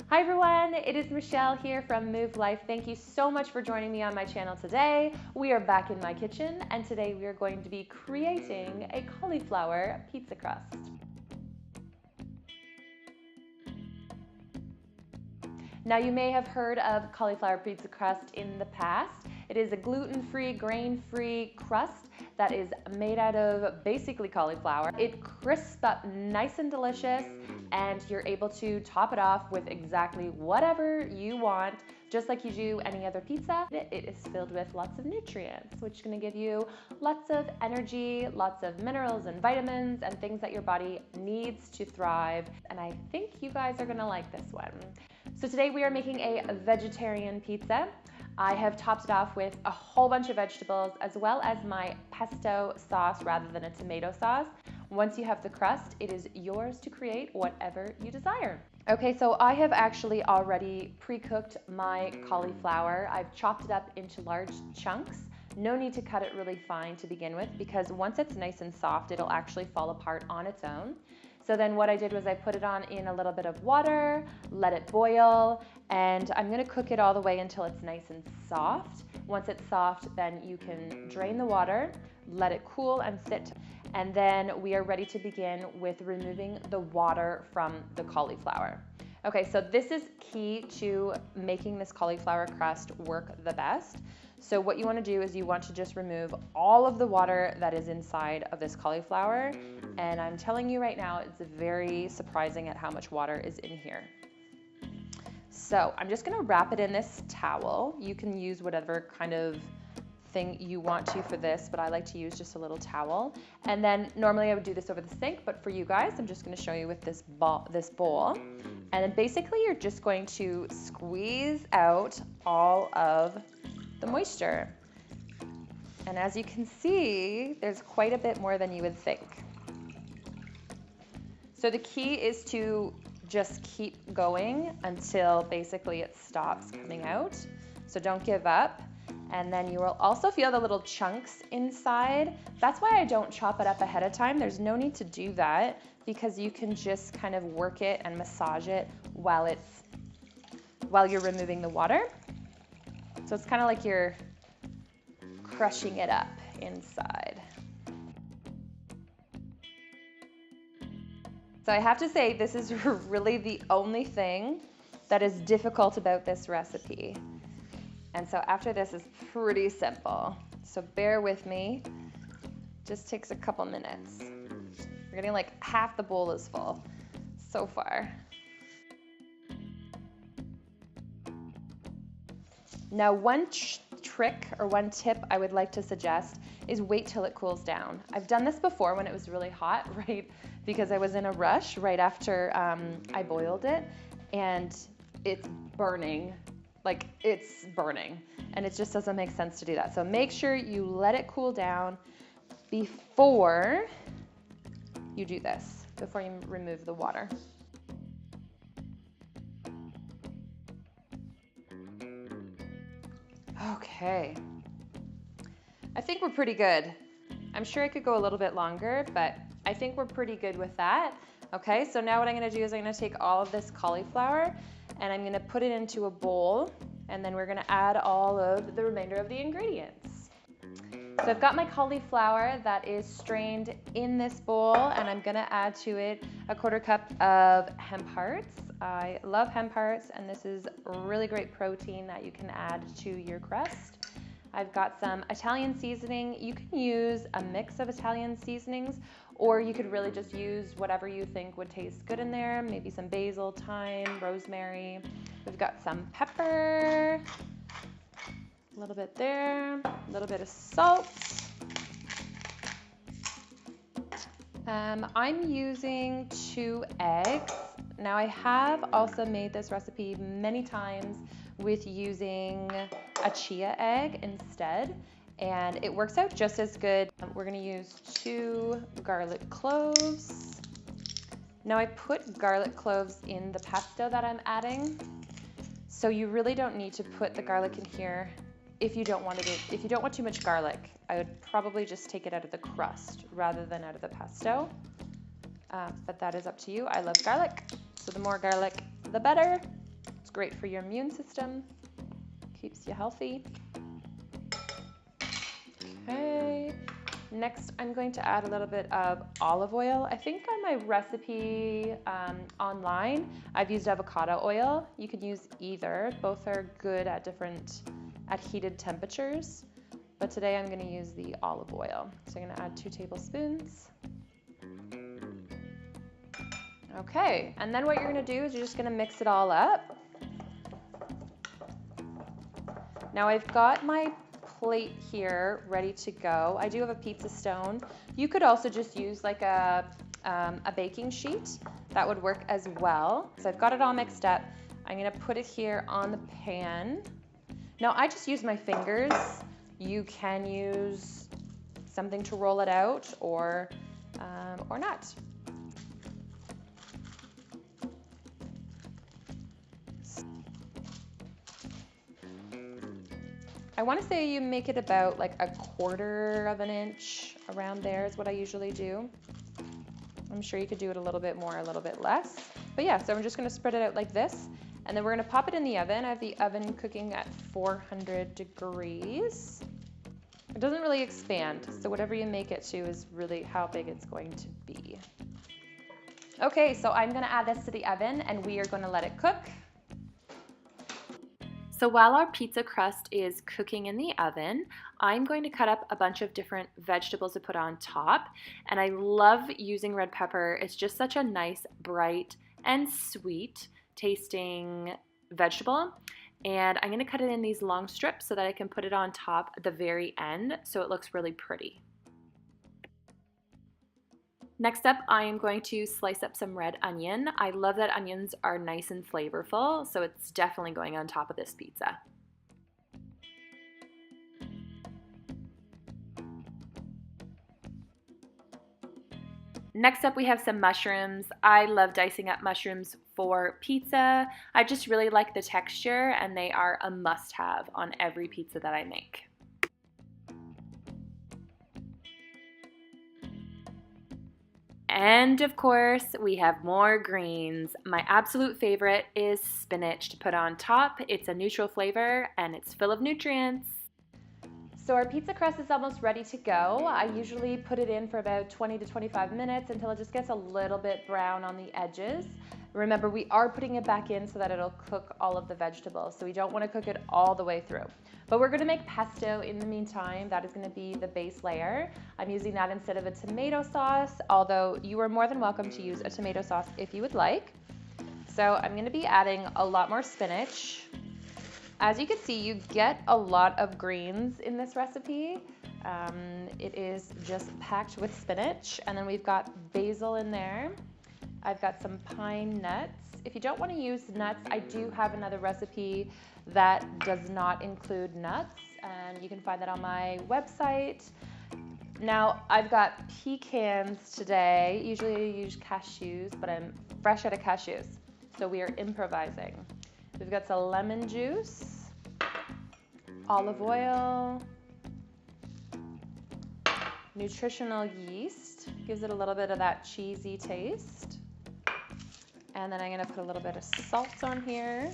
Hi everyone, it is Michelle here from Move Life. Thank you so much for joining me on my channel today. We are back in my kitchen and today we are going to be creating a cauliflower pizza crust. Now you may have heard of cauliflower pizza crust in the past. It is a gluten-free, grain-free crust that is made out of basically cauliflower. It crisps up nice and delicious, and you're able to top it off with exactly whatever you want, just like you do any other pizza. It is filled with lots of nutrients, which is gonna give you lots of energy, lots of minerals and vitamins and things that your body needs to thrive. And I think you guys are gonna like this one. So today we are making a vegetarian pizza. I have topped it off with a whole bunch of vegetables as well as my pesto sauce rather than a tomato sauce. Once you have the crust, it is yours to create whatever you desire. Okay, so I have actually already pre-cooked my cauliflower. I've chopped it up into large chunks. No need to cut it really fine to begin with because once it's nice and soft, it'll actually fall apart on its own. So then what I did was I put it on in a little bit of water, let it boil, and I'm gonna cook it all the way until it's nice and soft. Once it's soft, then you can drain the water, let it cool and sit, and then we are ready to begin with removing the water from the cauliflower. Okay, so this is key to making this cauliflower crust work the best. So what you want to do is you want to just remove all of the water that is inside of this cauliflower. And I'm telling you right now, it's very surprising at how much water is in here. So I'm just going to wrap it in this towel. You can use whatever kind of thing you want to for this, but I like to use just a little towel. And then normally I would do this over the sink, but for you guys, I'm just going to show you with this bowl. And then basically you're just going to squeeze out all of the moisture. And as you can see, there's quite a bit more than you would think. So the key is to just keep going until basically it stops coming out. So don't give up. And then you will also feel the little chunks inside. That's why I don't chop it up ahead of time. There's no need to do that because you can just kind of work it and massage it while you're removing the water. So it's kind of like you're crushing it up inside. So I have to say, this is really the only thing that is difficult about this recipe. And so after this is pretty simple. So bear with me. Just takes a couple minutes. We're getting like half the bowl is full so far. Now one trick or one tip I would like to suggest is wait till it cools down. I've done this before when it was really hot, right? Because I was in a rush right after I boiled it and it's burning, like it's burning. And it just doesn't make sense to do that. So make sure you let it cool down before you do this, before you remove the water. Okay, I think we're pretty good. I'm sure I could go a little bit longer, but I think we're pretty good with that. Okay, so now what I'm gonna do is I'm gonna take all of this cauliflower and I'm gonna put it into a bowl and then we're gonna add all of the remainder of the ingredients. So I've got my cauliflower that is strained in this bowl and I'm gonna add to it a 1/4 cup of hemp hearts. I love hemp hearts and this is really great protein that you can add to your crust. I've got some Italian seasoning. You can use a mix of Italian seasonings or you could really just use whatever you think would taste good in there. Maybe some basil, thyme, rosemary. We've got some pepper, a little bit there, a little bit of salt. I'm using 2 eggs. Now I have also made this recipe many times with using a chia egg instead, and it works out just as good. We're gonna use 2 garlic cloves. Now I put garlic cloves in the pesto that I'm adding, so you really don't need to put the garlic in here if you don't want too much garlic. I would probably just take it out of the crust rather than out of the pesto. But that is up to you. I love garlic, so the more garlic, the better. great for your immune system, keeps you healthy. Okay, next I'm going to add a little bit of olive oil. I think on my recipe online, I've used avocado oil. You could use either. Both are good at heated temperatures. But today I'm going to use the olive oil. So I'm going to add 2 tablespoons. Okay, and then what you're going to do is you're just going to mix it all up. Now I've got my plate here ready to go. I do have a pizza stone. You could also just use like a baking sheet. That would work as well. So I've got it all mixed up. I'm going to put it here on the pan. Now I just use my fingers. You can use something to roll it out or not. I want to say you make it about like 1/4 of an inch, around there is what I usually do. I'm sure you could do it a little bit more, a little bit less. But yeah, so I'm just going to spread it out like this. And then we're going to pop it in the oven. I have the oven cooking at 400 degrees. It doesn't really expand, so whatever you make it to is really how big it's going to be. Okay, so I'm going to add this to the oven and we are going to let it cook. So while our pizza crust is cooking in the oven, I'm going to cut up a bunch of different vegetables to put on top. And I love using red pepper. It's just such a nice, bright, and sweet tasting vegetable. And I'm going to cut it in these long strips so that I can put it on top at the very end so it looks really pretty. Next up, I am going to slice up some red onion. I love that onions are nice and flavorful, so it's definitely going on top of this pizza. Next up, we have some mushrooms. I love dicing up mushrooms for pizza. I just really like the texture, and they are a must-have on every pizza that I make. And of course, we have more greens. My absolute favorite is spinach to put on top. It's a neutral flavor and it's full of nutrients. So our pizza crust is almost ready to go. I usually put it in for about 20 to 25 minutes until it just gets a little bit brown on the edges. Remember, we are putting it back in so that it'll cook all of the vegetables, so we don't want to cook it all the way through. But we're going to make pesto in the meantime. That is going to be the base layer. I'm using that instead of a tomato sauce, although you are more than welcome to use a tomato sauce if you would like. So I'm going to be adding a lot more spinach. As you can see, you get a lot of greens in this recipe. It is just packed with spinach, and then we've got basil in there. I've got some pine nuts. If you don't want to use nuts, I do have another recipe that does not include nuts, and you can find that on my website. Now, I've got pecans today. Usually I use cashews, but I'm fresh out of cashews, so we are improvising. We've got some lemon juice, olive oil, nutritional yeast, gives it a little bit of that cheesy taste. And then I'm going to put a little bit of salt on here.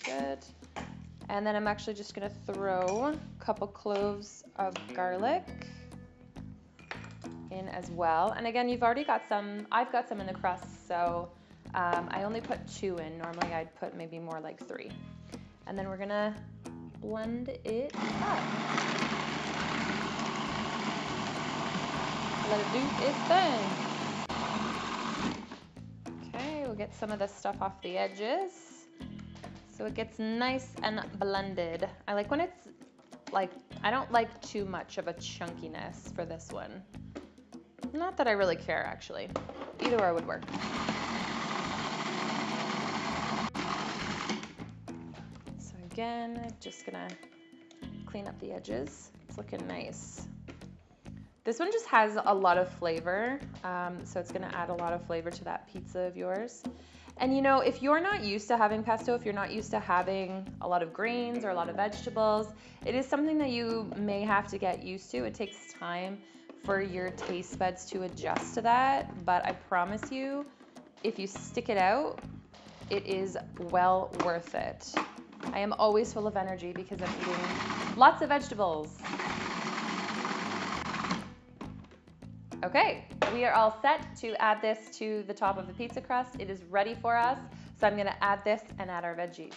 Good. And then I'm actually just going to throw a couple cloves of garlic in as well. And again, you've already got some, I've got some in the crust, so I only put 2 in. Normally I'd put maybe more like 3. And then we're going to blend it up. Let it do its thing. We'll get some of this stuff off the edges so it gets nice and blended. I like when it's like, I don't like too much of a chunkiness for this one. Not that I really care, actually. Either or would work. So again, I'm just gonna clean up the edges. It's looking nice. This one just has a lot of flavor, so it's going to add a lot of flavor to that pizza of yours. And you know, if you're not used to having pesto, if you're not used to having a lot of grains or a lot of vegetables, it is something that you may have to get used to. It takes time for your taste buds to adjust to that, but I promise you, if you stick it out, it is well worth it. I am always full of energy because I'm eating lots of vegetables. Okay, we are all set to add this to the top of the pizza crust. It is ready for us. So I'm gonna add this and add our veggies.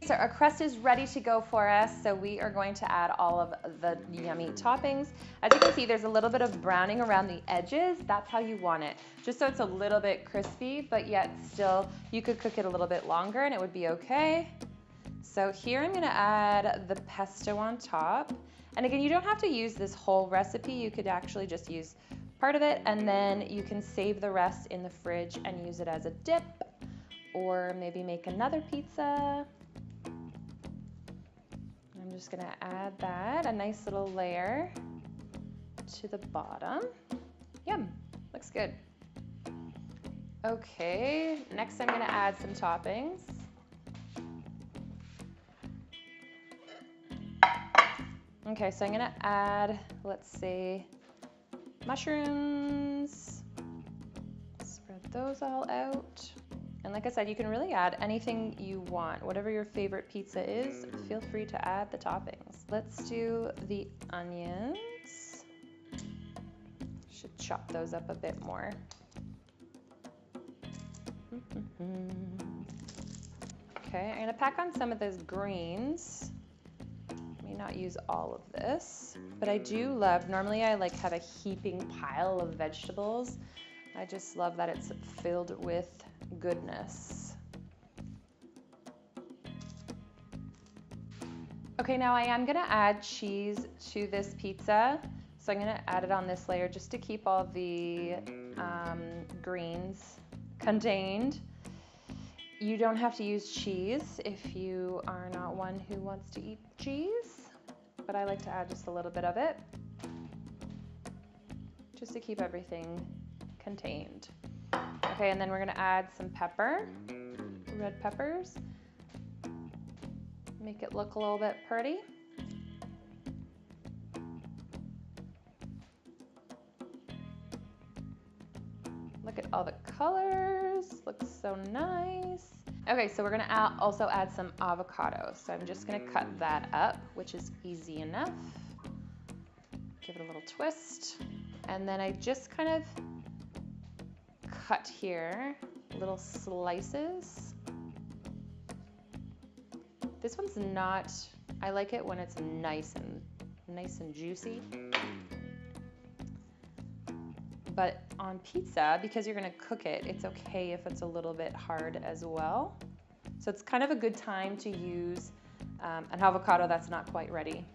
So our crust is ready to go for us. So we are going to add all of the yummy toppings. As you can see, there's a little bit of browning around the edges. That's how you want it. Just so it's a little bit crispy, but yet still you could cook it a little bit longer and it would be okay. So here I'm gonna add the pesto on top. And again, you don't have to use this whole recipe. You could actually just use part of it and then you can save the rest in the fridge and use it as a dip or maybe make another pizza. I'm just gonna add that, a nice little layer to the bottom. Yum, looks good. Okay, next I'm gonna add some toppings. Okay, so I'm gonna add, let's say, mushrooms. Spread those all out. And like I said, you can really add anything you want. Whatever your favorite pizza is, feel free to add the toppings. Let's do the onions. Should chop those up a bit more. Okay, I'm gonna pack on some of those greens. Not use all of this, but I do love, normally I like have a heaping pile of vegetables. I just love that it's filled with goodness. Okay, now I am gonna add cheese to this pizza. So I'm gonna add it on this layer just to keep all the greens contained. You don't have to use cheese if you are not one who wants to eat cheese, but I like to add just a little bit of it just to keep everything contained. Okay, and then we're gonna add some pepper, red peppers. Make it look a little bit pretty. Look at all the colors, looks so nice. Okay, so we're gonna also add some avocado. So I'm just gonna cut that up, which is easy enough. Give it a little twist. And then I just kind of cut here little slices. This one's not, I like it when it's nice and juicy. But on pizza, because you're gonna cook it, it's okay if it's a little bit hard as well. So it's kind of a good time to use an avocado that's not quite ready.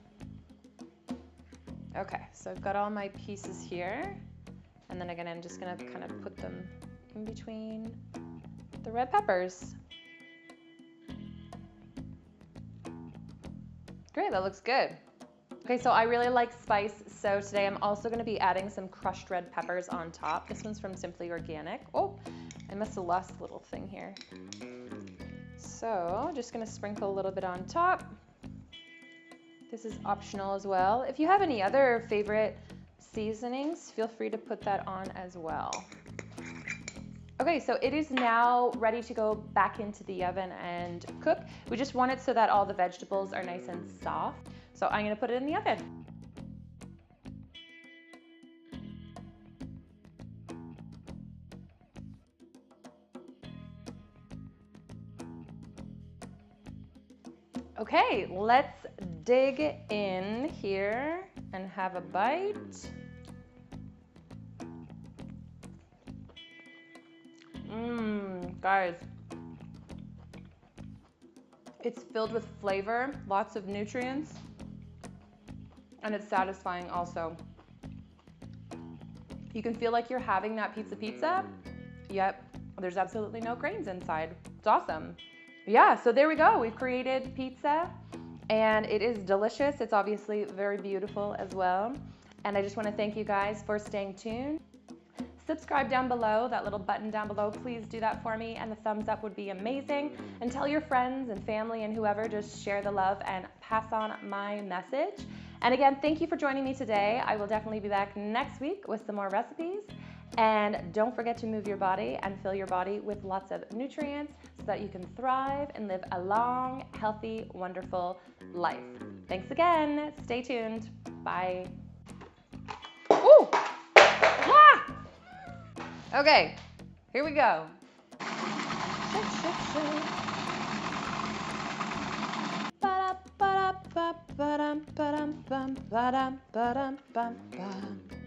Okay, so I've got all my pieces here. And then again, I'm just gonna kind of put them in between the red peppers. Great, that looks good. Okay, so I really like spice, so today I'm also gonna be adding some crushed red peppers on top. This one's from Simply Organic. Oh, I must have lost a little thing here. So, just gonna sprinkle a little bit on top. This is optional as well. If you have any other favorite seasonings, feel free to put that on as well. Okay, so it is now ready to go back into the oven and cook. We just want it so that all the vegetables are nice and soft. So I'm gonna put it in the oven. Okay, let's dig in here and have a bite. Guys, it's filled with flavor, lots of nutrients, and it's satisfying also. You can feel like you're having that pizza, yet there's absolutely no grains inside. It's awesome. Yeah, so there we go. We've created pizza and it is delicious. It's obviously very beautiful as well. And I just want to thank you guys for staying tuned. Subscribe down below, that little button down below, please do that for me, and the thumbs up would be amazing. And tell your friends and family and whoever, just share the love and pass on my message. And again, thank you for joining me today. I will definitely be back next week with some more recipes. And don't forget to move your body and fill your body with lots of nutrients so that you can thrive and live a long, healthy, wonderful life. Thanks again. Stay tuned. Bye. Ooh! Ah! Okay, here we go. Shake, shake, shake. Ba-da, ba-da, ba-da, ba-dum, ba-dum, bum, ba-dum, ba-dum, bum, bum.